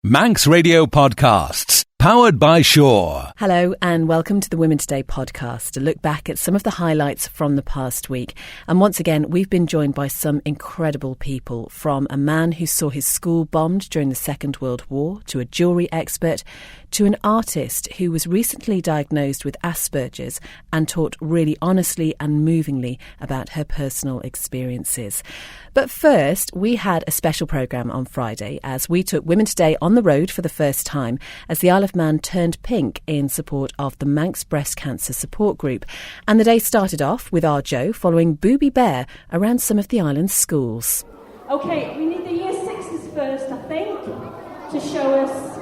Manx Radio Podcasts, powered by Shaw. Hello and welcome to the Women Today podcast, a look back at some of the highlights from the past week. And once again, we've been joined by some incredible people, from a man who saw his school bombed during the Second World War, to a jewellery expert, to an artist who was recently diagnosed with Asperger's and talked really honestly and movingly about her personal experiences. But first, we had a special programme on Friday as we took Women Today on the road for the first time as the Isle of Man turned pink in support of the Manx Breast Cancer Support Group. And the day started off with our Joe following Booby Bear around some of the island's schools. OK, we need the Year 6s first, I think, to show us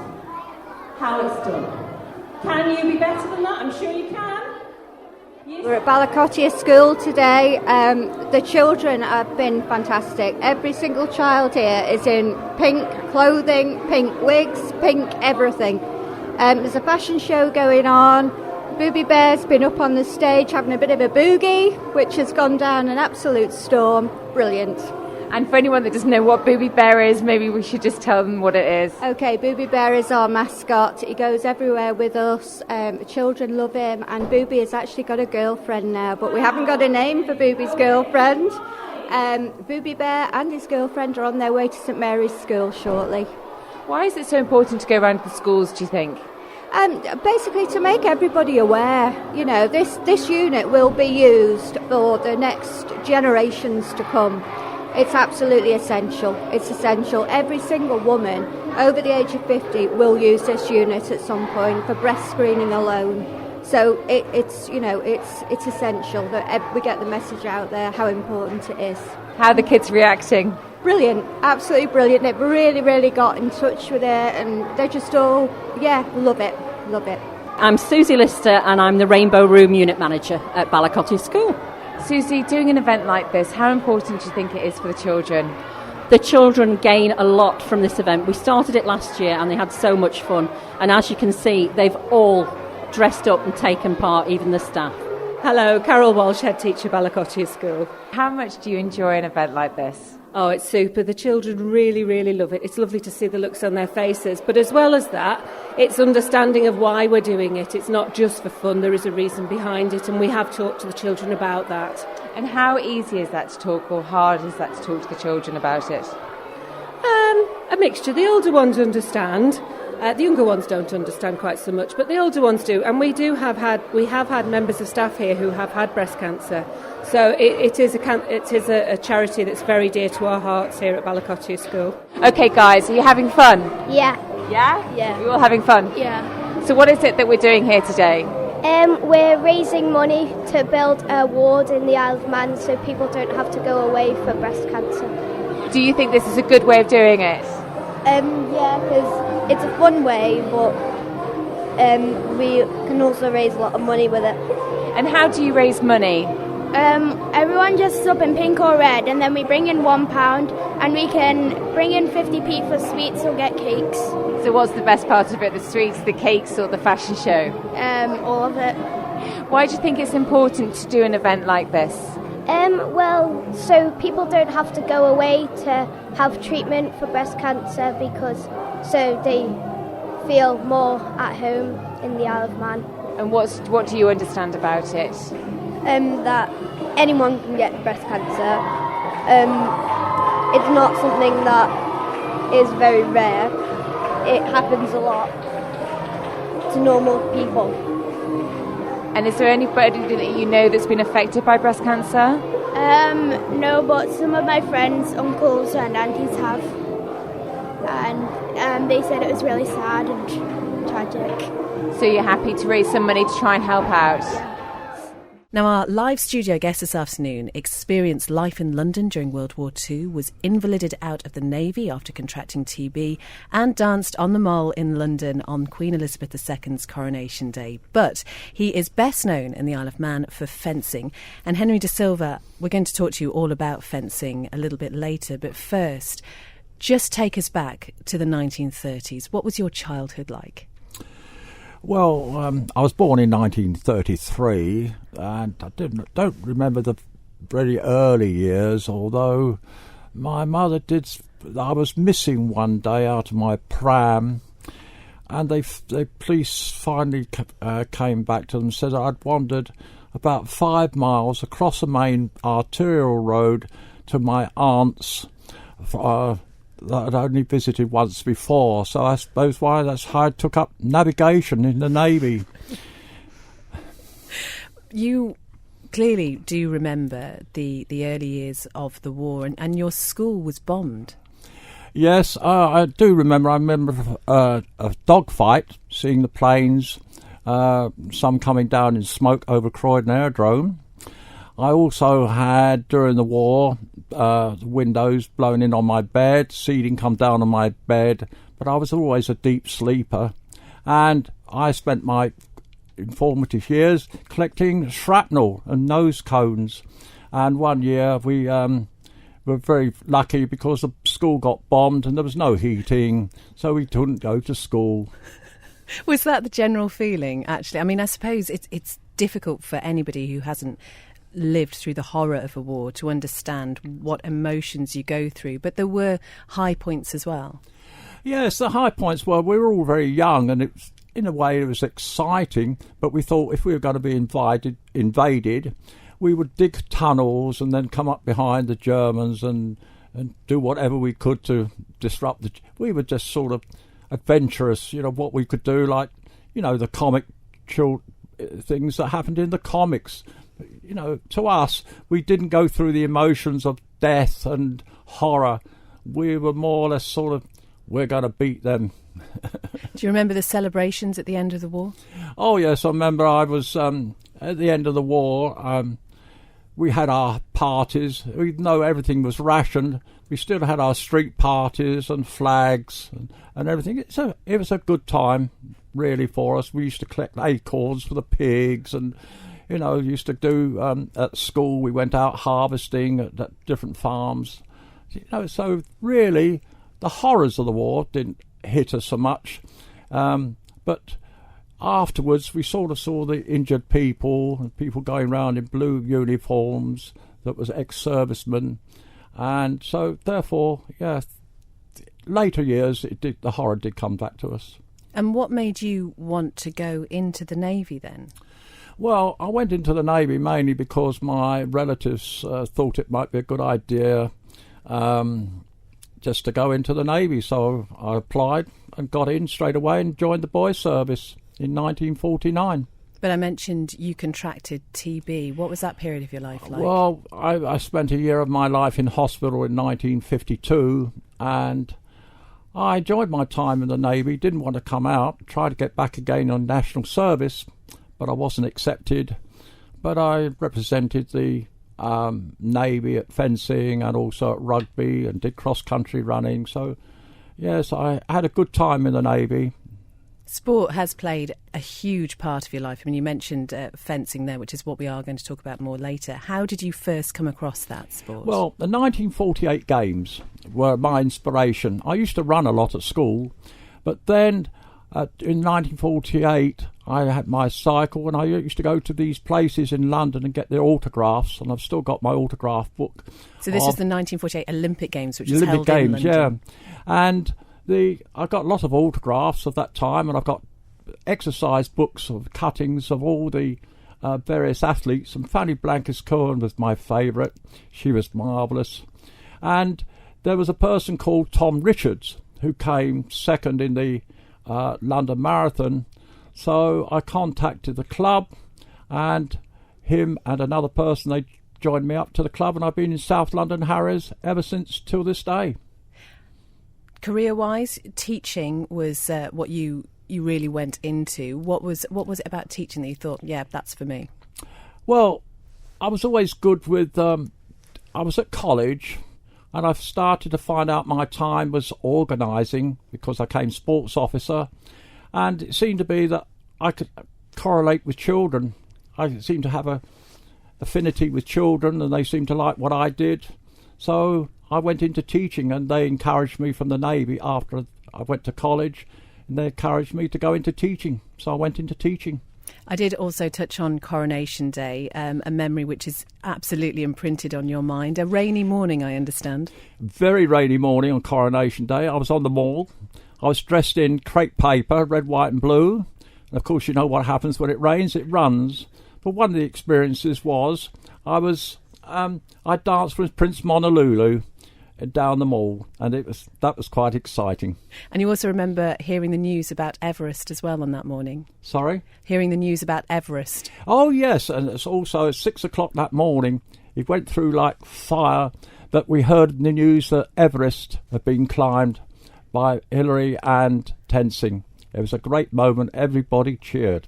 how it's done. Can you be better than that? I'm sure you can. Yes. We're at Balacottia School today. The children have been fantastic. Every single child here is in pink clothing, pink wigs, pink everything. There's a fashion show going on. Booby Bear's been up on the stage having a bit of a boogie, which has gone down an absolute storm. Brilliant. And for anyone that doesn't know what Booby Bear is, maybe we should just tell them what it is. OK, Booby Bear is our mascot. He goes everywhere with us. The children love him. And Booby has actually got a girlfriend now, but we haven't got a name for Booby's girlfriend. Booby Bear and his girlfriend are on their way to St Mary's School shortly. Why is it so important to go around the schools, do you think? Basically to make everybody aware. You know, this unit will be used for the next generations to come. It's absolutely essential. It's essential. Every single woman over the age of 50 will use this unit at some point for breast screening alone. So it's essential that we get the message out there how important it is. How are the kids reacting? Brilliant, absolutely brilliant. They've really, really got in touch with it, and they're just all, love it. I'm Susie Lister, and I'm the Rainbow Room Unit Manager at Balacottia School. Susie, doing an event like this, how important do you think it is for the children? The children gain a lot from this event. We started it last year and they had so much fun. And as you can see, they've all dressed up and taken part, even the staff. Hello, Carol Walsh, Head Teacher, Balacottia School. How much do you enjoy an event like this? Oh, it's super. The children really, really love it. It's lovely to see the looks on their faces. But as well as that, it's understanding of why we're doing it. It's not just for fun. There is a reason behind it, and we have talked to the children about that. And how easy is that to talk, or hard is that to talk to the children about it? A mixture. The older ones understand. The younger ones don't understand quite so much, but the older ones do. And we have had members of staff here who have had breast cancer. So it is a charity that's very dear to our hearts here at Balacottia School. OK, guys, are you having fun? Yeah. Yeah? Yeah. You're all having fun? Yeah. So what is it that we're doing here today? We're raising money to build a ward in the Isle of Man so people don't have to go away for breast cancer. Do you think this is a good way of doing it? Yeah, because it's a fun way, but we can also raise a lot of money with it. And how do you raise money? Everyone dresses up in pink or red, and then we bring in £1, and we can bring in 50p for sweets or get cakes. So what's the best part of it, the sweets, the cakes or the fashion show? All of it. Why do you think it's important to do an event like this? Well, so people don't have to go away to have treatment for breast cancer, because so they feel more at home in the Isle of Man. And what do you understand about it? That anyone can get breast cancer. It's not something that is very rare. It happens a lot to normal people. And is there anybody that you know that's been affected by breast cancer? No, but some of my friends, uncles and aunties have. And they said it was really sad and tragic. So you're happy to raise some money to try and help out? Now, our live studio guest this afternoon experienced life in London during World War II, was invalided out of the Navy after contracting TB, and danced on the Mall in London on Queen Elizabeth II's coronation day. But he is best known in the Isle of Man for fencing. And Henry De Silva, we're going to talk to you all about fencing a little bit later. But first, just take us back to the 1930s. What was your childhood like? Well, I was born in 1933, and I don't remember the very early years, although My mother did. I was missing one day out of my pram, and the police finally came back to them and said I'd wandered about 5 miles across the main arterial road to my aunt's that I'd only visited once before. So I suppose that's how I took up navigation in the Navy. You clearly do remember the early years of the war, and your school was bombed. Yes, I do remember. I remember a dogfight, seeing the planes, some coming down in smoke over Croydon Aerodrome. I also had, during the war, the windows blown in on my bed, ceiling come down on my bed, but I was always a deep sleeper. And I spent my informative years collecting shrapnel and nose cones. And one year we were very lucky because the school got bombed and there was no heating, so we couldn't go to school. Was that the general feeling, actually? I mean, I suppose it's difficult for anybody who hasn't lived through the horror of a war to understand what emotions you go through, but there were high points as well. Yes, the high points were we were all very young, and in a way it was exciting, but we thought if we were going to be invaded, we would dig tunnels and then come up behind the Germans and do whatever we could to disrupt we were just sort of adventurous, what we could do, like, the comic things that happened in the comics. To us, we didn't go through the emotions of death and horror. We were more or less sort of, we're going to beat them. Do you remember the celebrations at the end of the war? Oh, yes, I remember I was, at the end of the war, we had our parties. Even though everything was rationed, we still had our street parties and flags and everything. It was a good time, really, for us. We used to collect acorns for the pigs and, used to do, at school, we went out harvesting at different farms. So really, the horrors of the war didn't hit us so much. But afterwards, we sort of saw the injured people and people going around in blue uniforms that was ex-servicemen. And so, therefore, later years, the horror did come back to us. And what made you want to go into the Navy then? Well, I went into the Navy mainly because my relatives thought it might be a good idea just to go into the Navy. So I applied and got in straight away and joined the boys' service in 1949. But I mentioned you contracted TB. What was that period of your life like? Well, I spent a year of my life in hospital in 1952, and I enjoyed my time in the Navy, didn't want to come out, tried to get back again on national service, but I wasn't accepted. But I represented the Navy at fencing and also at rugby and did cross-country running. So, yes, I had a good time in the Navy. Sport has played a huge part of your life. I mean, you mentioned fencing there, which is what we are going to talk about more later. How did you first come across that sport? Well, the 1948 games were my inspiration. I used to run a lot at school, but then in 1948 I had my cycle and I used to go to these places in London and get their autographs, and I've still got my autograph book. So this is the 1948 Olympic Games, which is Olympic held Games, in London. Yeah. And I got a lot of autographs of that time, and I've got exercise books of cuttings of all the various athletes, and Fanny Blankers-Cohen was my favourite. She was marvellous. And there was a person called Tom Richards who came second in the London Marathon. So I contacted the club, and him and another person, they joined me up to the club, and I've been in South London Harriers ever since till this day. Career-wise, teaching was what you really went into. What was it about teaching that you thought, yeah, that's for me? Well, I was always good with... I was at college, and I've started to find out my time was organising because I became sports officer, and it seemed to be that I could correlate with children. I seemed to have a affinity with children, and they seemed to like what I did. So I went into teaching, and they encouraged me from the Navy after I went to college, and they encouraged me to go into teaching. So I went into teaching. I did also touch on Coronation Day, a memory which is absolutely imprinted on your mind. A rainy morning, I understand. Very rainy morning on Coronation Day. I was on the Mall. I was dressed in crepe paper, red, white and blue. And of course, you know what happens when it rains, it runs. But one of the experiences was I danced with Prince Monolulu down the Mall, and that was quite exciting. And you also remember hearing the news about Everest as well on that morning. Sorry? Hearing the news about Everest. Oh, yes, and it's also at 6 o'clock that morning. It went through like fire, but we heard in the news that Everest had been climbed by Hillary and Tenzing. It was a great moment. Everybody cheered.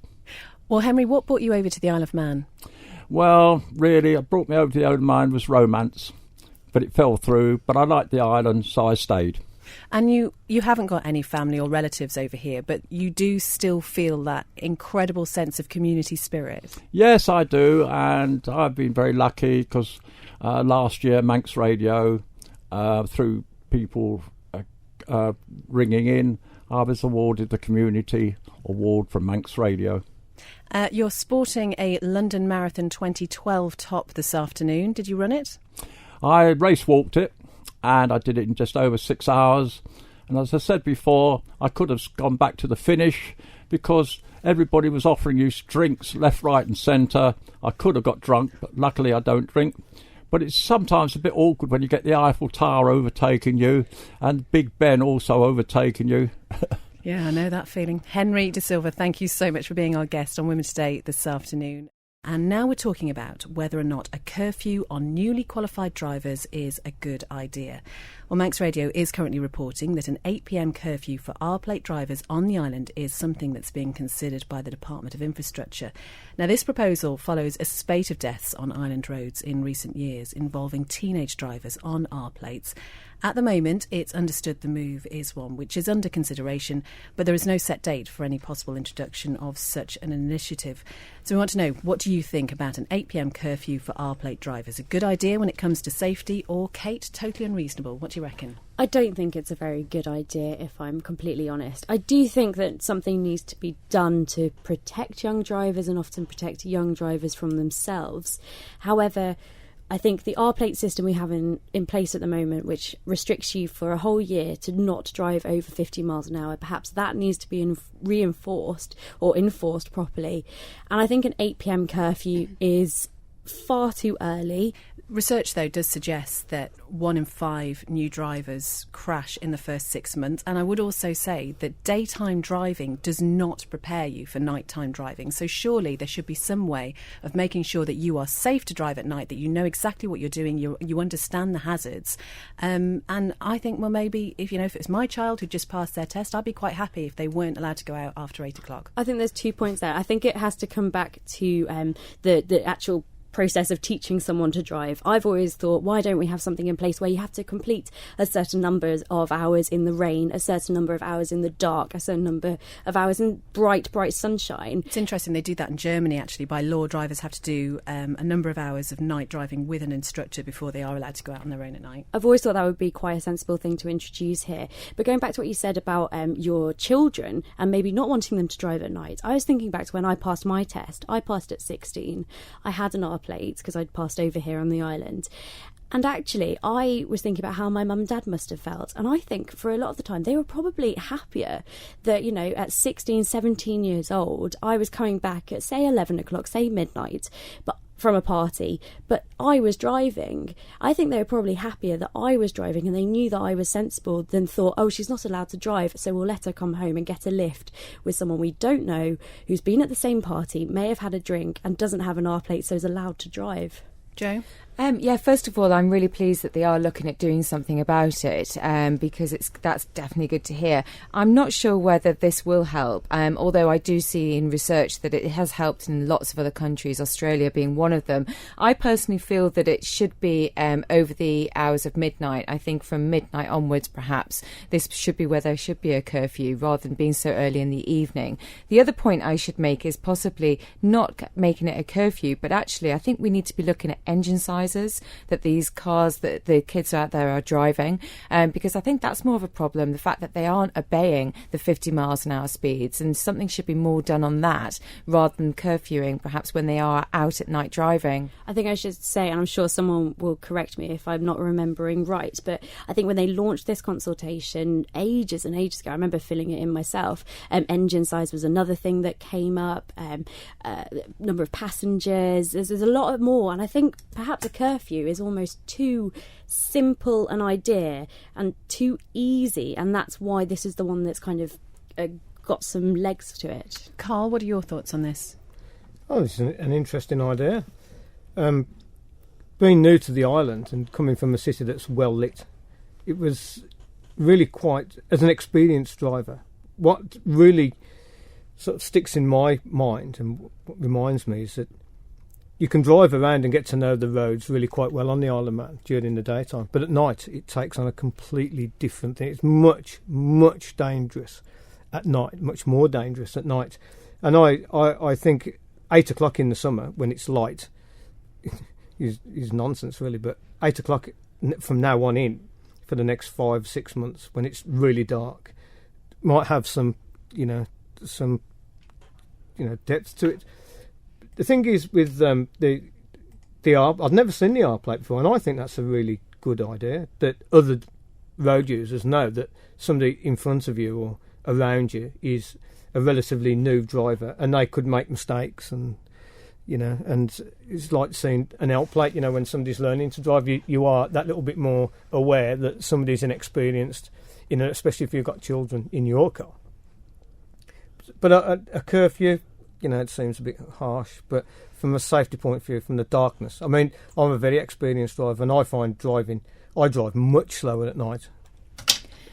Well, Henry, what brought you over to the Isle of Man? Well, really, what brought me over to the Isle of Man was romance. But it fell through. But I liked the island, so I stayed. And you haven't got any family or relatives over here, but you do still feel that incredible sense of community spirit. Yes, I do. And I've been very lucky because last year, Manx Radio, through people ringing in, I was awarded the Community Award from Manx Radio. You're sporting a London Marathon 2012 top this afternoon. Did you run it? I race walked it, and I did it in just over 6 hours. And as I said before, I could have gone back to the finish because everybody was offering you drinks left, right and centre. I could have got drunk, but luckily I don't drink. But it's sometimes a bit awkward when you get the Eiffel Tower overtaking you and Big Ben also overtaking you. Yeah, I know that feeling. Henry De Silva, thank you so much for being our guest on Women's Day this afternoon. And now we're talking about whether or not a curfew on newly qualified drivers is a good idea. Well, Manx Radio is currently reporting that an 8 p.m. curfew for R-plate drivers on the island is something that's being considered by the Department of Infrastructure. Now, this proposal follows a spate of deaths on island roads in recent years involving teenage drivers on R-plates. At the moment, it's understood the move is one which is under consideration, but there is no set date for any possible introduction of such an initiative. So we want to know, what do you think about an 8 p.m. curfew for R-plate drivers? A good idea when it comes to safety, or, Kate, totally unreasonable? What do you reckon? I don't think it's a very good idea, if I'm completely honest. I do think that something needs to be done to protect young drivers and often protect young drivers from themselves. However, I think the R-plate system we have in place at the moment, which restricts you for a whole year to not drive over 50 miles an hour, perhaps that needs to be reinforced or enforced properly. And I think an 8 p.m. curfew is far too early. Research, though, does suggest that 1 in 5 new drivers crash in the first 6 months. And I would also say that daytime driving does not prepare you for nighttime driving. So surely there should be some way of making sure that you are safe to drive at night, that you know exactly what you're doing, you understand the hazards. And I think, well, maybe if it's my child who just passed their test, I'd be quite happy if they weren't allowed to go out after 8 o'clock. I think there's 2 points there. I think it has to come back to the actual process of teaching someone to drive. I've always thought, why don't we have something in place where you have to complete a certain number of hours in the rain, a certain number of hours in the dark, a certain number of hours in bright sunshine. It's interesting, they do that in Germany actually. By law, drivers have to do a number of hours of night driving with an instructor before they are allowed to go out on their own at night. I've always thought that would be quite a sensible thing to introduce here. But going back to what you said about your children and maybe not wanting them to drive at night, I was thinking back to when I passed my test. I passed at 16. I had an R-plate because I'd passed over here on the island. And actually, I was thinking about how my mum and dad must have felt. And I think for a lot of the time, they were probably happier that, at 16, 17 years old, I was coming back at, say, 11 o'clock, say midnight, but from a party, but I was driving. I think they were probably happier that I was driving and they knew that I was sensible than thought, oh, she's not allowed to drive, so we'll let her come home and get a lift with someone we don't know who's been at the same party, may have had a drink and doesn't have an R-plate, so is allowed to drive. Jo? First of all, I'm really pleased that they are looking at doing something about it because that's definitely good to hear. I'm not sure whether this will help, although I do see in research that it has helped in lots of other countries, Australia being one of them. I personally feel that it should be over the hours of midnight. I think from midnight onwards, perhaps, this should be where there should be a curfew rather than being so early in the evening. The other point I should make is possibly not making it a curfew, but actually I think we need to be looking at engine size breathalyzers that these cars that the kids out there are driving, because I think that's more of a problem, the fact that they aren't obeying the 50 miles an hour speeds, and something should be more done on that rather than curfewing perhaps when they are out at night driving. I think I should say, and I'm sure someone will correct me if I'm not remembering right, but I think when they launched this consultation ages and ages ago, I remember filling it in myself, engine size was another thing that came up, number of passengers, there's a lot more, and I think perhaps a curfew is almost too simple an idea and too easy, and that's why this is the one that's kind of got some legs to it. Carl, what are your thoughts on this? Oh, it's an interesting idea. Being new to the island and coming from a city that's well lit, it was really quite, as an experienced driver, what really sort of sticks in my mind and what reminds me is that you can drive around and get to know the roads really quite well on the Isle of Man during the daytime, but at night it takes on a completely different thing. It's much, much dangerous at night, much more dangerous at night. And I think 8 o'clock in the summer when it's light is nonsense really, but 8 o'clock from now on in for the next 5-6 months when it's really dark might have some depth to it. The thing is with the R, I've never seen the R plate before, and I think that's a really good idea, that other road users know that somebody in front of you or around you is a relatively new driver and they could make mistakes, and and it's like seeing an L plate. When somebody's learning to drive, you are that little bit more aware that somebody's inexperienced, especially if you've got children in your car. But a curfew, it seems a bit harsh, but from a safety point of view, from the darkness, I mean, I'm a very experienced driver, and I find I drive much slower at night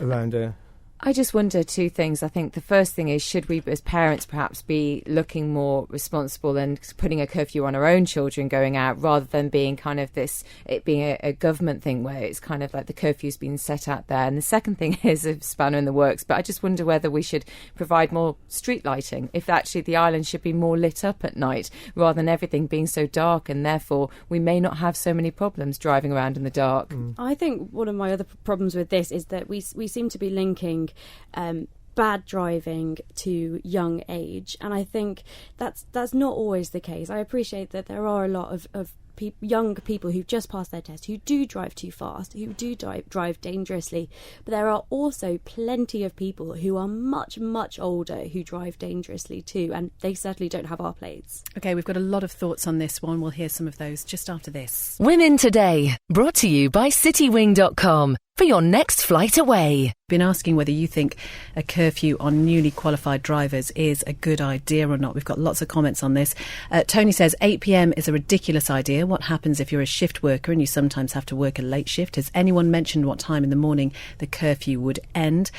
around here. I just wonder two things. I think the first thing is, should we as parents perhaps be looking more responsible and putting a curfew on our own children going out, rather than being kind of it being a government thing where it's kind of like the curfew's been set out there. And the second thing is a spanner in the works, but I just wonder whether we should provide more street lighting, if actually the island should be more lit up at night rather than everything being so dark, and therefore we may not have so many problems driving around in the dark. I think one of my other problems with this is that we seem to be linking bad driving to young age, and I think that's not always the case. I appreciate that there are a lot of young people who've just passed their test who do drive too fast, who do drive dangerously, but there are also plenty of people who are much, much older who drive dangerously too, and they certainly don't have our plates. OK, we've got a lot of thoughts on this one. We'll hear some of those just after this. Women Today, brought to you by citywing.com. For your next flight away. Been asking whether you think a curfew on newly qualified drivers is a good idea or not. We've got lots of comments on this. Tony says 8 p.m. is a ridiculous idea. What happens if you're a shift worker and you sometimes have to work a late shift? Has anyone mentioned what time in the morning the curfew would end?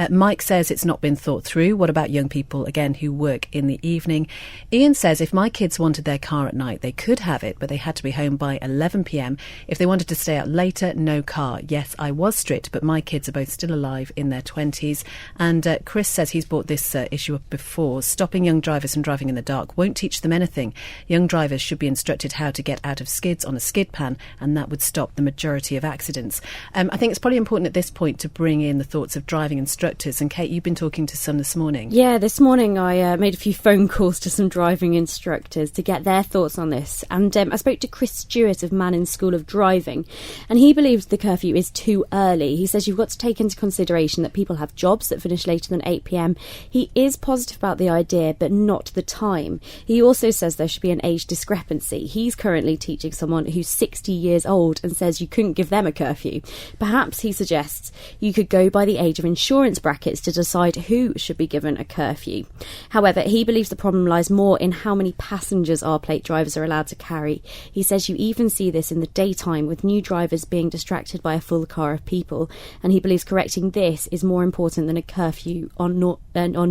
Mike says it's not been thought through. What about young people, again, who work in the evening? Ian says if my kids wanted their car at night, they could have it, but they had to be home by 11 p.m. If they wanted to stay out later, no car. Yes, I was strict, but my kids are both still alive in their 20s. And Chris says he's brought this issue up before. Stopping young drivers from driving in the dark won't teach them anything. Young drivers should be instructed how to get out of skids on a skid pan, and that would stop the majority of accidents. I think it's probably important at this point to bring in the thoughts of driving instructors. And Kate, you've been talking to some this morning. Yeah, this morning I made a few phone calls to some driving instructors to get their thoughts on this. And I spoke to Chris Stewart of Manning School of Driving, and he believes the curfew is too early. He says you've got to take into consideration that people have jobs that finish later than 8 p.m. He is positive about the idea, but not the time. He also says there should be an age discrepancy. He's currently teaching someone who's 60 years old and says you couldn't give them a curfew. Perhaps, he suggests, you could go by the age of insurance brackets to decide who should be given a curfew. However, he believes the problem lies more in how many passengers our plate drivers are allowed to carry. He says you even see this in the daytime, with new drivers being distracted by a full car of people, and he believes correcting this is more important than a curfew on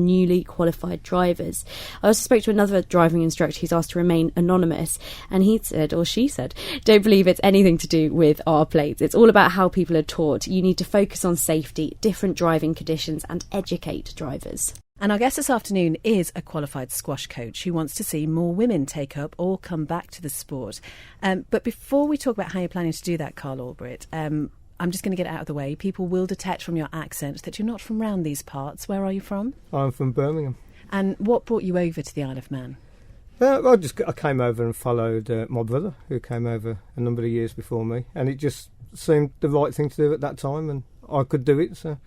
newly qualified drivers. I also spoke to another driving instructor who's asked to remain anonymous, and he said, or she said, don't believe it's anything to do with our plates. It's all about how people are taught. You need to focus on safety, different driving conditions, and educate drivers. And our guest this afternoon is a qualified squash coach who wants to see more women take up or come back to the sport. But before we talk about how you're planning to do that, Carl Albright, I'm just going to get it out of the way. People will detect from your accent that you're not from round these parts. Where are you from? I'm from Birmingham. And what brought you over to the Isle of Man? I came over and followed my brother, who came over a number of years before me, and it just seemed the right thing to do at that time, and I could do it, so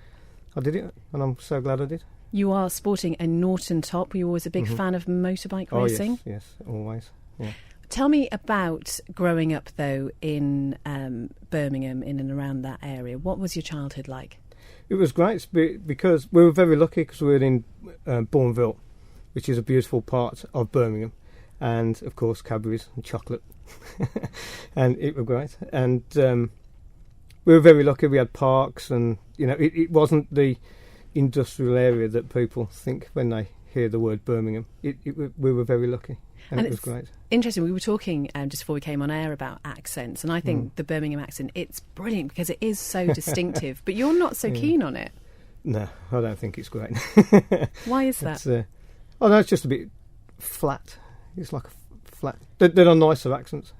I did it, and I'm so glad I did. You are sporting a Norton top. Were you always a big fan of motorbike racing? Yes, always. Yeah. Tell me about growing up, though, in Birmingham, in and around that area. What was your childhood like? It was great because we were very lucky because we were in Bourneville, which is a beautiful part of Birmingham, and, of course, Cadbury's and chocolate. And it was great. And we were very lucky. We had parks and, it wasn't the industrial area that people think when they hear the word Birmingham. We were very lucky, and it was great. Interesting. We were talking just before we came on air about accents, and I think the Birmingham accent, it's brilliant because it is so distinctive, but you're not so keen on it. No, I don't think it's great. Why is that? It's just a bit flat. It's like a flat. There are nicer accents,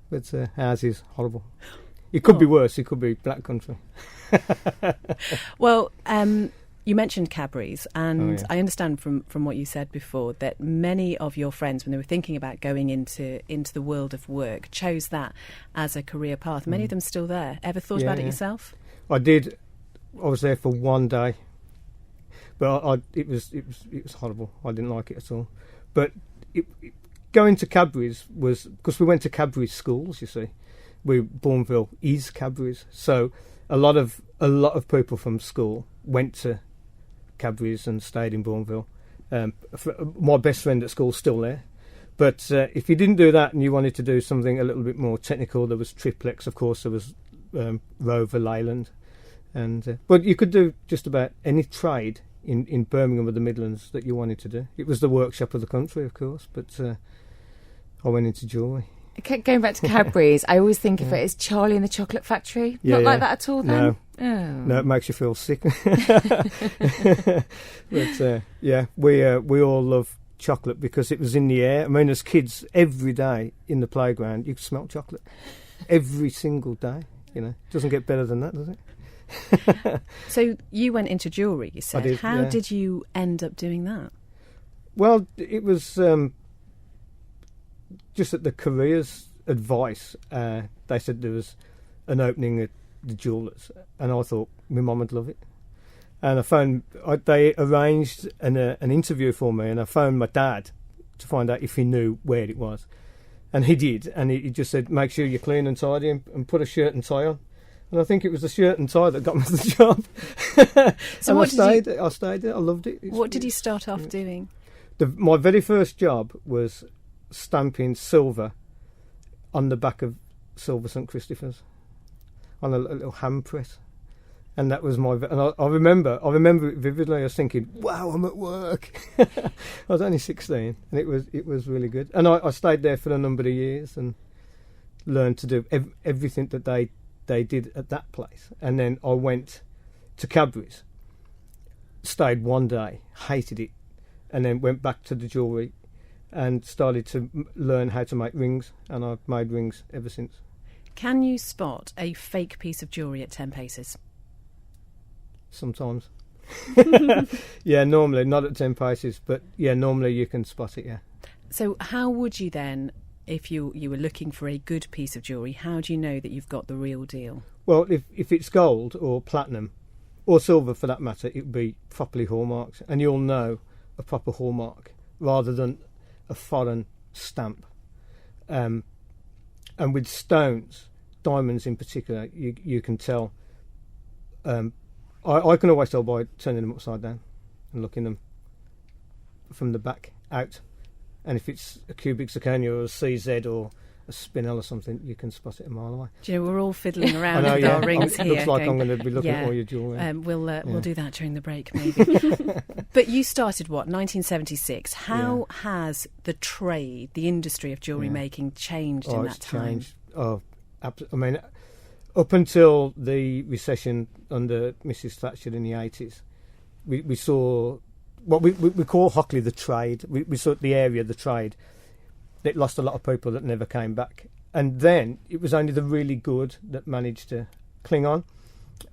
but ours is horrible. It could be worse. It could be Black Country. Well, you mentioned Cadbury's, and I understand from what you said before that many of your friends, when they were thinking about going into the world of work, chose that as a career path. Many of them still there. Ever thought about it yourself? I did. I was there for one day, but it was horrible. I didn't like it at all. But going to Cadbury's was because we went to Cadbury's schools. You see, Bourneville is Cadbury's, so a lot of people from school went to Cadbury's and stayed in Bourneville. My best friend at school is still there. But if you didn't do that and you wanted to do something a little bit more technical, there was Triplex, of course, there was Rover Leyland. But you could do just about any trade in Birmingham or the Midlands that you wanted to do. It was the workshop of the country, of course, but I went into jewellery. Going back to Cadbury's, I always think of it as Charlie and the Chocolate Factory. Not like that at all, then? No. Oh. No, it makes you feel sick. But we all love chocolate because it was in the air. I mean, as kids, every day in the playground, you could smell chocolate. Every single day, It doesn't get better than that, does it? So you went into jewellery, you said. I did, How did you end up doing that? Well, it was just at the careers advice. They said there was an opening at the jewellers, and I thought my mum would love it. And they arranged an interview for me, and I phoned my dad to find out if he knew where it was. And he did, and he just said, make sure you're clean and tidy and put a shirt and tie on. And I think it was the shirt and tie that got me the job. So and what I stayed there. I loved it. What did you start off doing? My very first job was stamping silver on the back of silver St Christopher's on a little hand press. And that was and I remember it vividly. I was thinking, wow, I'm at work. I was only 16, and it was really good. And I stayed there for a number of years and learned to do everything that they did at that place. And then I went to Cadbury's, stayed one day, hated it, and then went back to the jewellery and started to learn how to make rings, and I've made rings ever since. Can you spot a fake piece of jewellery at 10 paces? Sometimes. Yeah, normally, not at 10 paces, but yeah, normally you can spot it, yeah. So how would you then, if you were looking for a good piece of jewellery, how do you know that you've got the real deal? Well, if it's gold or platinum, or silver for that matter, it would be properly hallmarked, and you'll know a proper hallmark rather than a foreign stamp. And with stones, diamonds in particular, you can tell. I can always tell by turning them upside down and looking them from the back out. And if it's a cubic zirconia or a CZ or a spinel or something, you can spot it a mile away. Do you know, we're all fiddling around with our rings here. It looks like I'm going to be looking at all your jewellery. We'll do that during the break, maybe. But you started, 1976. How has the trade, the industry of jewellery making changed in that time? Changed. Oh, I mean, up until the recession under Mrs Thatcher in the 80s, we saw what we call Hockley the trade. We sort the area the trade. It lost a lot of people that never came back. And then it was only the really good that managed to cling on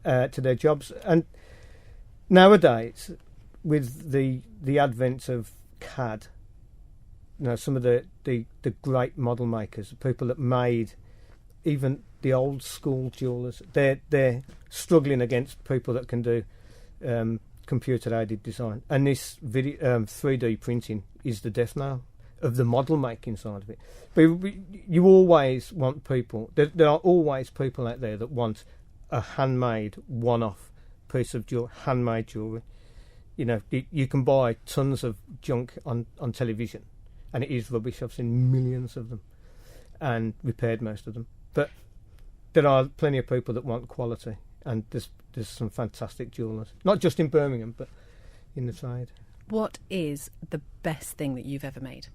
to their jobs. And nowadays, with the advent of CAD, some of the great model makers, people that made even the old school jewellers, they're struggling against people that can do computer-aided design. And this 3D printing is the death knell of the model making side of it. But you always want people. There are always people out there that want a handmade, one-off piece of handmade jewellery. You can buy tons of junk on television, and it is rubbish. I've seen millions of them, and repaired most of them. But there are plenty of people that want quality, and there's some fantastic jewellers, not just in Birmingham, but in the trade. What is the best thing that you've ever made?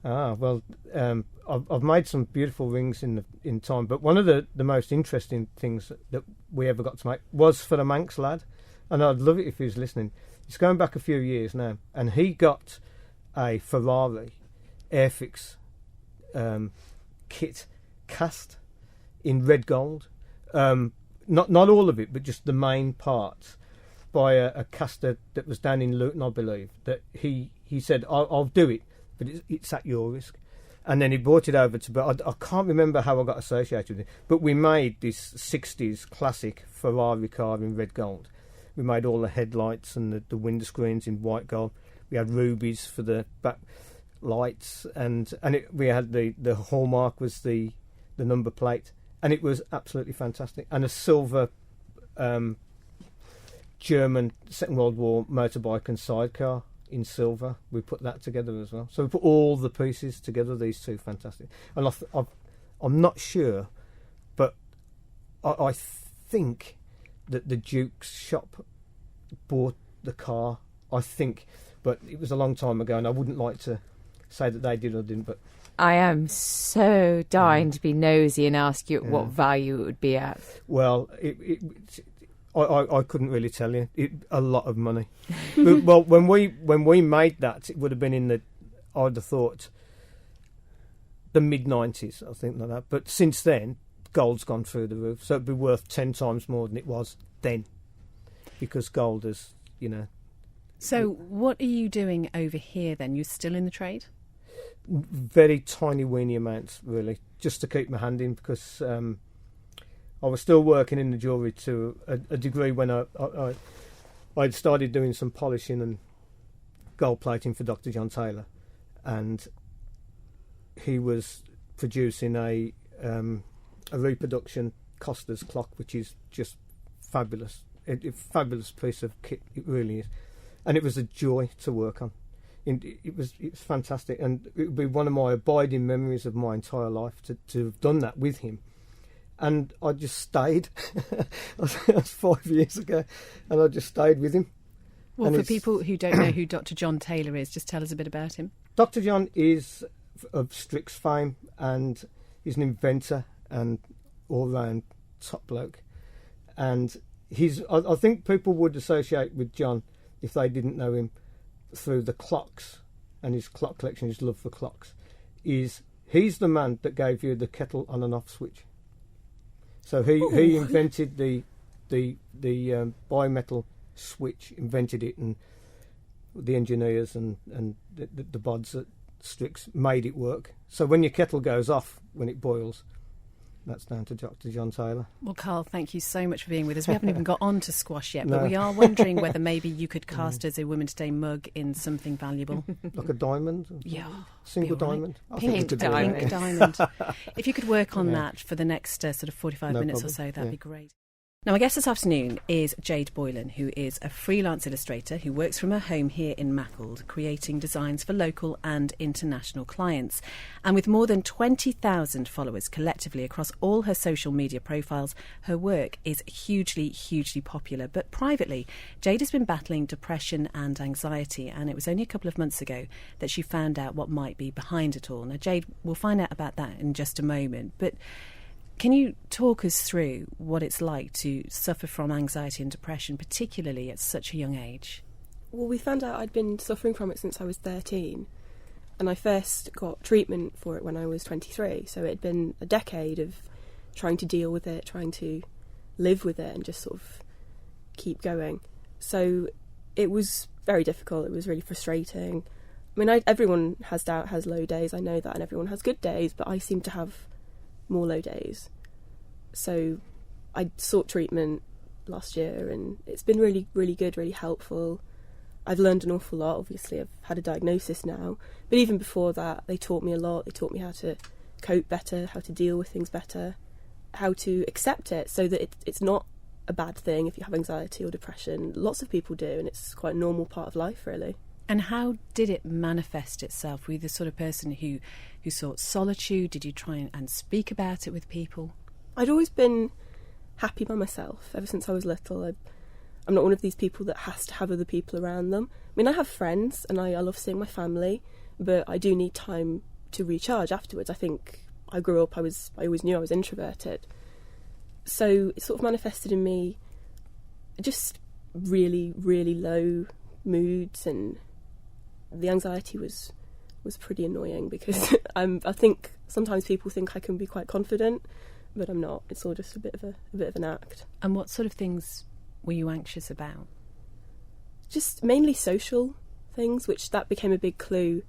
Well, I've made some beautiful rings in time, but one of the most interesting things that we ever got to make was for a Manx lad, and I'd love it if he was listening. It's going back a few years now, and he got a Ferrari Airfix kit cast in red gold. Not all of it, but just the main parts, by a caster that was down in Luton, I believe. That he said, I'll do it, but it's at your risk. And then he brought it over to, but I can't remember how I got associated with it, but we made this 60s classic Ferrari car in red gold. We made all the headlights and the window screens in white gold. We had rubies for the back lights, and we had the hallmark was the number plate, and it was absolutely fantastic. And a silver German Second World War motorbike and sidecar in silver. We put that together as well. So we put all the pieces together. These two fantastic. And I'm not sure, but I think that the Duke's shop bought the car. I think, but it was a long time ago, and I wouldn't like to say that they did or didn't. But I am so dying to be nosy and ask you what value it would be at. Well, I couldn't really tell you. A lot of money. Well, when we made that, it would have been in I'd have thought the mid-90s, I think, like that. But since then, gold's gone through the roof, so it'd be worth 10 times more than it was then, because gold is, So what are you doing over here then? You're still in the trade? Very tiny, weeny amounts, really, just to keep my hand in, because I was still working in the jewellery to a degree when I'd started doing some polishing and gold plating for Dr. John Taylor, and he was producing a reproduction Costa's clock, which is just fabulous. A fabulous piece of kit, it really is, and it was a joy to work on. It was fantastic, and it would be one of my abiding memories of my entire life to have done that with him. And I just stayed. That was 5 years ago, and I just stayed with him. Well, for people who don't know who Dr. John Taylor is, just tell us a bit about him. Dr. John is of Strix fame, and he's an inventor and all-round top bloke. And I think people would associate with John, if they didn't know him, through the clocks and his clock collection, his love for clocks. He's the man that gave you the kettle on and off switch. So he invented the bimetal switch, invented it, and the engineers and the bods at Strix made it work. So when your kettle goes off when it boils, that's down to Dr. John Taylor. Well, Carl, thank you so much for being with us. We haven't even got on to squash yet, No. but we are wondering whether maybe you could cast as a Women's Day mug in something valuable. Like a diamond? Yeah. Single be all right. diamond? I Pink think it could be. diamond. Pink diamond. If you could work on Yeah. that for the next sort of 45 No minutes problem. or so, that'd Yeah. be great. Now, my guest this afternoon is Jade Boylan, who is a freelance illustrator who works from her home here in Macclesfield, creating designs for local and international clients. And with more than 20,000 followers collectively across all her social media profiles, her work is hugely, hugely popular. But privately, Jade has been battling depression and anxiety, and it was only a couple of months ago that she found out what might be behind it all. Now, Jade, we'll find out about that in just a moment, but can you talk us through what it's like to suffer from anxiety and depression, particularly at such a young age? Well, we found out I'd been suffering from it since I was 13, and I first got treatment for it when I was 23, so it had been a decade of trying to deal with it, trying to live with it and just sort of keep going. So it was very difficult, it was really frustrating. I mean, everyone has low days, I know that, and everyone has good days, but I seem to have more low days. So I sought treatment last year, and it's been really, really good, really helpful. I've learned an awful lot. Obviously, I've had a diagnosis now, but even before that, they taught me a lot. They taught me how to cope better, how to deal with things better, how to accept it so that it's not a bad thing if you have anxiety or depression. Lots of people do, and it's quite a normal part of life, really. And how did it manifest itself? Were you the sort of person who sought solitude? Did you try and speak about it with people? I'd always been happy by myself ever since I was little. I'm not one of these people that has to have other people around them. I mean, I have friends and I love seeing my family, but I do need time to recharge afterwards. I think I grew up, I always knew I was introverted. So it sort of manifested in me just really, really low moods, and the anxiety was pretty annoying because I think sometimes people think I can be quite confident, but I'm not. It's all just a bit of an act. And what sort of things were you anxious about? Just mainly social things, which that became a big clue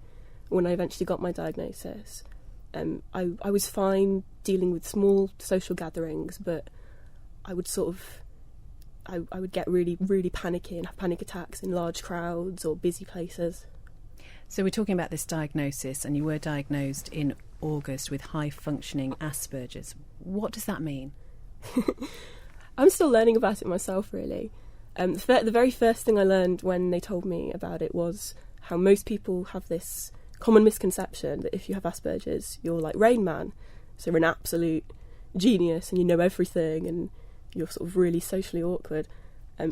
when I eventually got my diagnosis. I was fine dealing with small social gatherings, but I would I would get really, really panicky and have panic attacks in large crowds or busy places. So we're talking about this diagnosis, and you were diagnosed in August with high-functioning Asperger's. What does that mean? I'm still learning about it myself, really. The very first thing I learned when they told me about it was how most people have this common misconception that if you have Asperger's, you're like Rain Man. So you're an absolute genius and you know everything and you're sort of really socially awkward.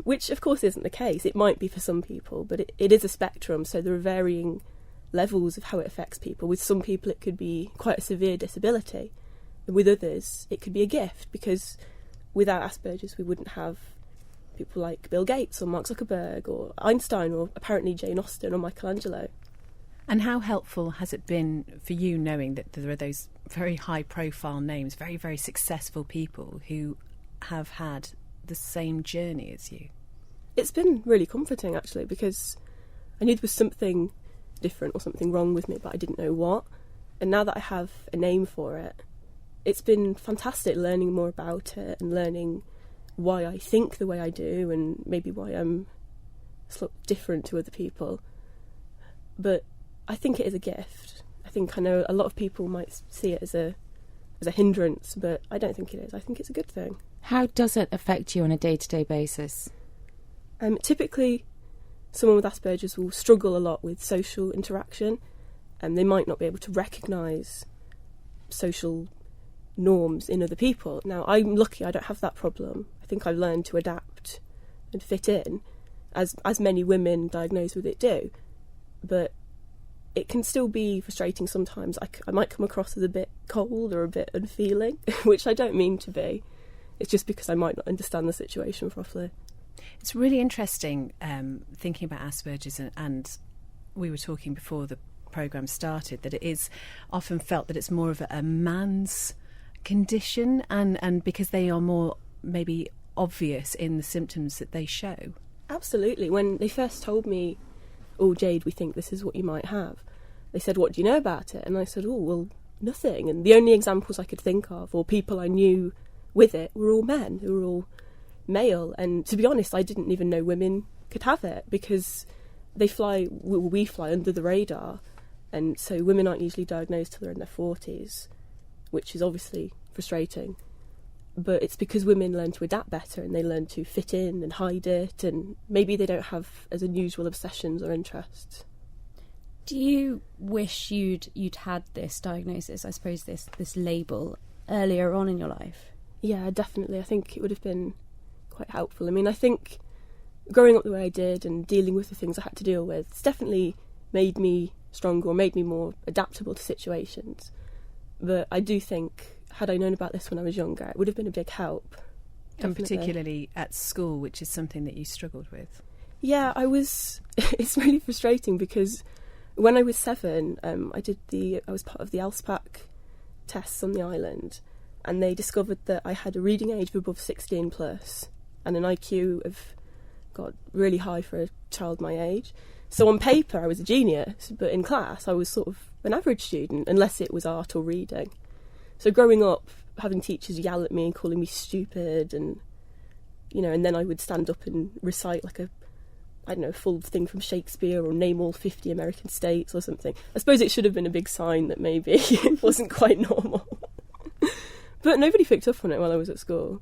Which, of course, isn't the case. It might be for some people, but it is a spectrum, so there are varying levels of how it affects people. With some people, it could be quite a severe disability. And with others, it could be a gift, because without Asperger's, we wouldn't have people like Bill Gates or Mark Zuckerberg or Einstein or apparently Jane Austen or Michelangelo. And how helpful has it been for you knowing that there are those very high-profile names, very, very successful people who have had the same journey as you? It's been really comforting, actually, because I knew there was something different or something wrong with me, but I didn't know what. And now that I have a name for it, it's been fantastic learning more about it and learning why I think the way I do and maybe why I'm sort of different to other people. But I think it is a gift. I know a lot of people might see it as a hindrance, but I don't think it is. I think it's a good thing. How does it affect you on a day-to-day basis? Typically, someone with Asperger's will struggle a lot with social interaction, and they might not be able to recognise social norms in other people. Now, I'm lucky I don't have that problem. I think I've learned to adapt and fit in, as many women diagnosed with it do. But it can still be frustrating sometimes. I might come across as a bit cold or a bit unfeeling, which I don't mean to be. It's just because I might not understand the situation properly. It's really interesting thinking about Asperger's, and we were talking before the programme started that it is often felt that it's more of a man's condition, and because they are more maybe obvious in the symptoms that they show. Absolutely. When they first told me, "Oh, Jade, we think this is what you might have," they said, "What do you know about it?" And I said, "Oh, well, nothing." And the only examples I could think of, or people I knew with it, were all men, who were all male. And to be honest, I didn't even know women could have it, because we fly under the radar, and so women aren't usually diagnosed till they're in their 40s, which is obviously frustrating. But it's because women learn to adapt better and they learn to fit in and hide it, and maybe they don't have as unusual obsessions or interests. Do you wish you'd had this diagnosis, I suppose this label, earlier on in your life? Yeah, definitely. I think it would have been quite helpful. I mean, I think growing up the way I did and dealing with the things I had to deal with, it's definitely made me stronger or made me more adaptable to situations. But I do think, had I known about this when I was younger, it would have been a big help. And particularly at school, which is something that you struggled with. Yeah, it's really frustrating because when I was 7, I was part of the ALSPAC tests on the island, and they discovered that I had a reading age of above 16 plus and an IQ of, really high for a child my age. So on paper I was a genius, but in class I was sort of an average student, unless it was art or reading. So growing up, having teachers yell at me and calling me stupid, and and then I would stand up and recite like a full thing from Shakespeare or name all 50 American states or something. I suppose it should have been a big sign that maybe it wasn't quite normal. But nobody picked up on it while I was at school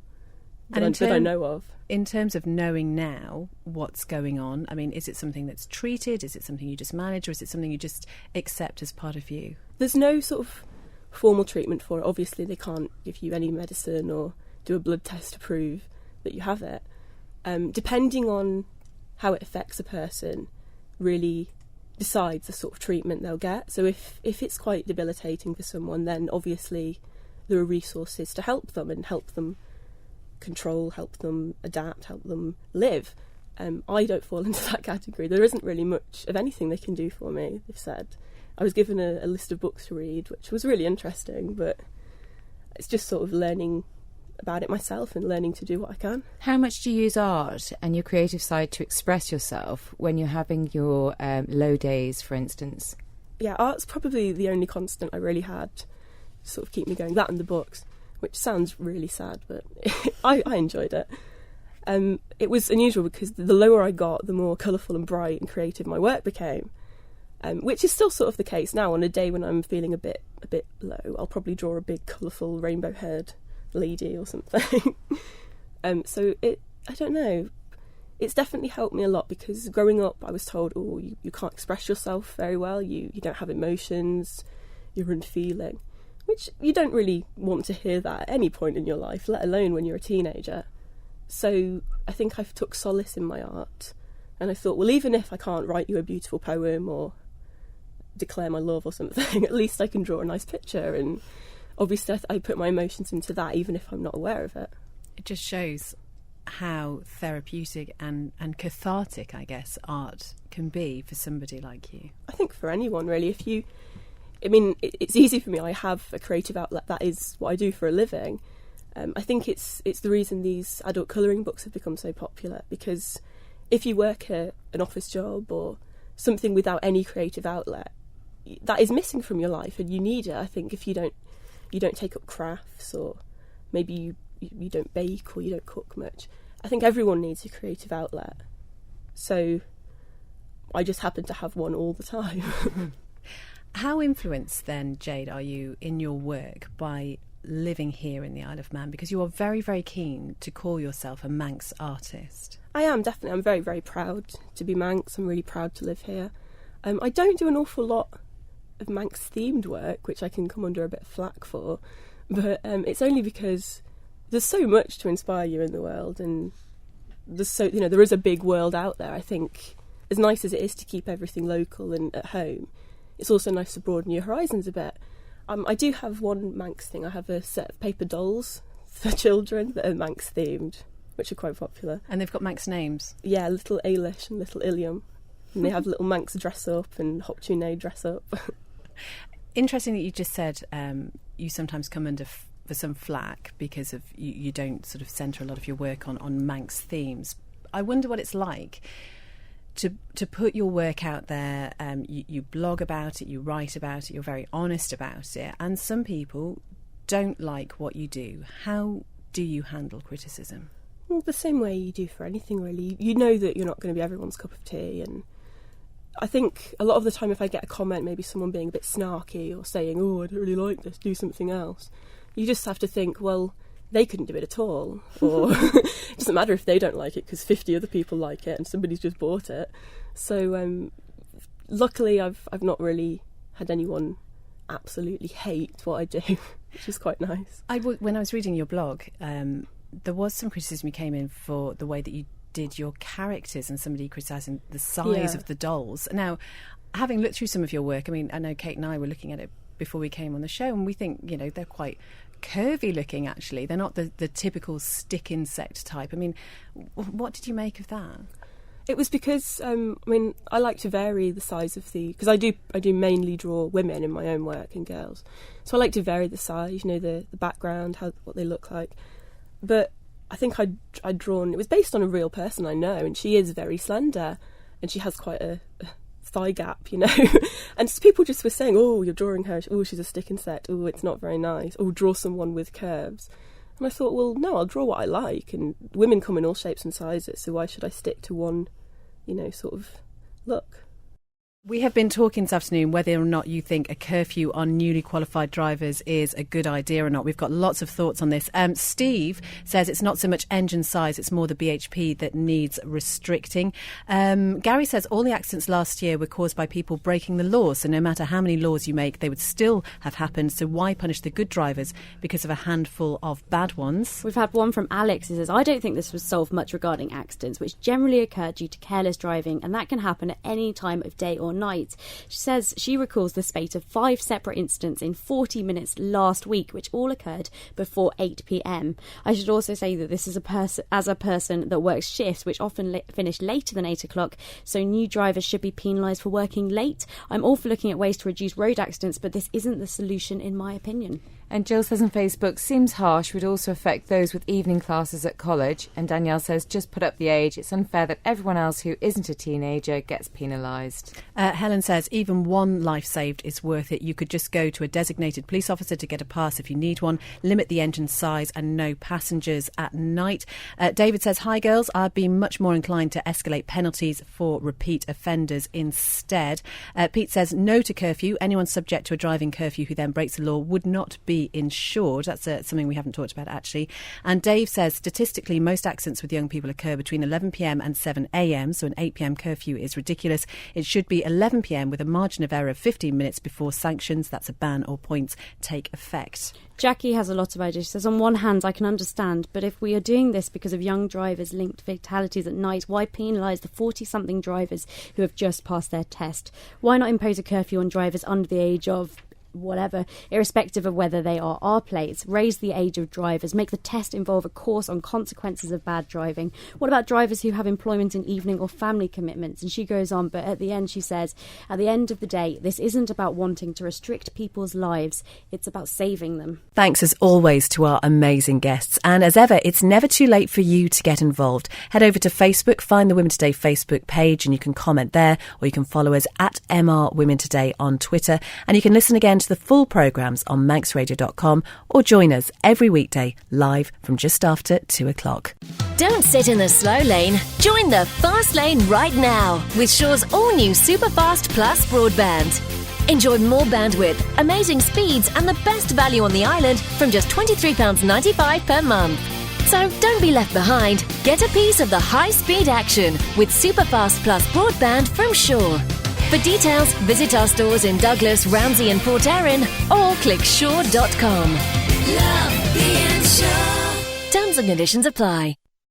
that I know of. In terms of knowing now what's going on, I mean, is it something that's treated? Is it something you just manage? Or is it something you just accept as part of you? There's no sort of formal treatment for it. Obviously, they can't give you any medicine or do a blood test to prove that you have it. Depending on how it affects a person really decides the sort of treatment they'll get. So if it's quite debilitating for someone, then obviously there are resources to help them and help them control, help them adapt, help them live. I don't fall into that category. There isn't really much of anything they can do for me, they've said. I was given a list of books to read, which was really interesting, but it's just sort of learning about it myself and learning to do what I can. How much do you use art and your creative side to express yourself when you're having your low days, for instance? Yeah, art's probably the only constant I really had to sort of keep me going. That and the books, which sounds really sad, but I enjoyed it. It was unusual because the lower I got, the more colourful and bright and creative my work became, which is still sort of the case now. On a day when I'm feeling a bit low, I'll probably draw a big colourful rainbow-haired lady or something. So I don't know. It's definitely helped me a lot because growing up I was told, you can't express yourself very well, you don't have emotions, you're unfeeling, which you don't really want to hear that at any point in your life, let alone when you're a teenager. So I think I've took solace in my art, and I thought, well, even if I can't write you a beautiful poem or declare my love or something, at least I can draw a nice picture, and obviously I put my emotions into that even if I'm not aware of it. It just shows how therapeutic and cathartic, I guess, art can be for somebody like you. I think for anyone, really. It's easy for me. I have a creative outlet. That is what I do for a living. I think it's the reason these adult colouring books have become so popular, because if you work an office job or something without any creative outlet, that is missing from your life, and you need it. I think if you don't take up crafts, or maybe you don't bake or you don't cook much, I think everyone needs a creative outlet. So I just happen to have one all the time. How influenced then, Jade, are you in your work by living here in the Isle of Man? Because you are very, very keen to call yourself a Manx artist. I am, definitely. I'm very, very proud to be Manx. I'm really proud to live here. I don't do an awful lot of Manx-themed work, which I can come under a bit of flack for, but it's only because there's so much to inspire you in the world, and there is a big world out there. I think as nice as it is to keep everything local and at home, it's also nice to broaden your horizons a bit. I do have one Manx thing. I have a set of paper dolls for children that are Manx themed, which are quite popular. And they've got Manx names? Yeah, Little Ailish and Little Ilium. And they have little Manx dress up and Hoptune dress up. Interesting that you just said you sometimes come under for some flack because of you don't sort of centre a lot of your work on Manx themes. I wonder what it's like to put your work out there. You blog about it, you write about it, you're very honest about it, and some people don't like what you do. How do you handle criticism? Well, the same way you do for anything, really. You know that you're not going to be everyone's cup of tea, and I think a lot of the time if I get a comment, maybe someone being a bit snarky or saying, I don't really like this, do something else, you just have to think, well, they couldn't do it at all, or it doesn't matter if they don't like it because 50 other people like it and somebody's just bought it. So luckily I've not really had anyone absolutely hate what I do, which is quite nice. When I was reading your blog, there was some criticism you came in for the way that you did your characters, and somebody criticising the size of the dolls. Now, having looked through some of your work, I mean, I know Kate and I were looking at it before we came on the show, and we think, they're quite curvy looking, actually. They're not the typical stick insect type. I mean, what did you make of that? It was because I like to vary the size of because I do mainly draw women in my own work and girls, so I like to vary the size, the background, what they look like. But I think I'd drawn. It was based on a real person I know, and she is very slender, and she has quite a thigh gap, and people just were saying, "Oh, you're drawing her. Oh, she's a stick insect. Oh, it's not very nice. Oh, draw someone with curves." And I thought, well, no, I'll draw what I like, and women come in all shapes and sizes, so why should I stick to one, sort of look? We have been talking this afternoon whether or not you think a curfew on newly qualified drivers is a good idea or not. We've got lots of thoughts on this. Steve says it's not so much engine size, it's more the BHP that needs restricting. Gary says all the accidents last year were caused by people breaking the law, so no matter how many laws you make, they would still have happened. So why punish the good drivers because of a handful of bad ones? We've had one from Alex who says, I don't think this was solved much regarding accidents, which generally occur due to careless driving, and that can happen at any time of day or night. She says she recalls the spate of 5 separate incidents in 40 minutes last week, which all occurred before 8 p.m. I should also say that this is as a person that works shifts which often finish later than 8 o'clock, so new drivers should be penalised for working late. I'm all for looking at ways to reduce road accidents, but this isn't the solution in my opinion. And Jill says on Facebook, seems harsh, would also affect those with evening classes at college. And Danielle says, just put up the age. It's unfair that everyone else who isn't a teenager gets penalised. Helen says, even one life saved is worth it. You could just go to a designated police officer to get a pass if you need one, limit the engine size and no passengers at night. David says, hi girls, I'd be much more inclined to escalate penalties for repeat offenders instead. Pete says, no to curfew. Anyone subject to a driving curfew who then breaks the law would not be insured. That's something we haven't talked about actually. And Dave says statistically most accidents with young people occur between 11 p.m. and 7 a.m, so an 8 p.m. curfew is ridiculous. It should be 11 p.m. with a margin of error of 15 minutes before sanctions, that's a ban or points, take effect. Jackie has a lot of ideas. She says, on one hand, I can understand, but if we are doing this because of young drivers linked to fatalities at night, why penalise the 40-something drivers who have just passed their test? Why not impose a curfew on drivers under the age of whatever, irrespective of whether they are R plates? Raise the age of drivers, make the test involve a course on consequences of bad driving. What about drivers who have employment in evening or family commitments? And she goes on, but at the end she says, at the end of the day, this isn't about wanting to restrict people's lives, it's about saving them. Thanks as always to our amazing guests, and as ever, it's never too late for you to get involved. Head over to Facebook, find the Women Today Facebook page, and you can comment there, or you can follow us at MR Women Today on Twitter, and you can listen again to the full programmes on manxradio.com or join us every weekday live from just after 2 o'clock. Don't sit in the slow lane. Join the fast lane right now with Shaw's all-new Superfast Plus broadband. Enjoy more bandwidth, amazing speeds and the best value on the island from just £23.95 per month. So don't be left behind. Get a piece of the high-speed action with Superfast Plus broadband from Shaw. For details, visit our stores in Douglas, Ramsey and Port Erin or click shaw.com. Love being Shaw. Terms and conditions apply.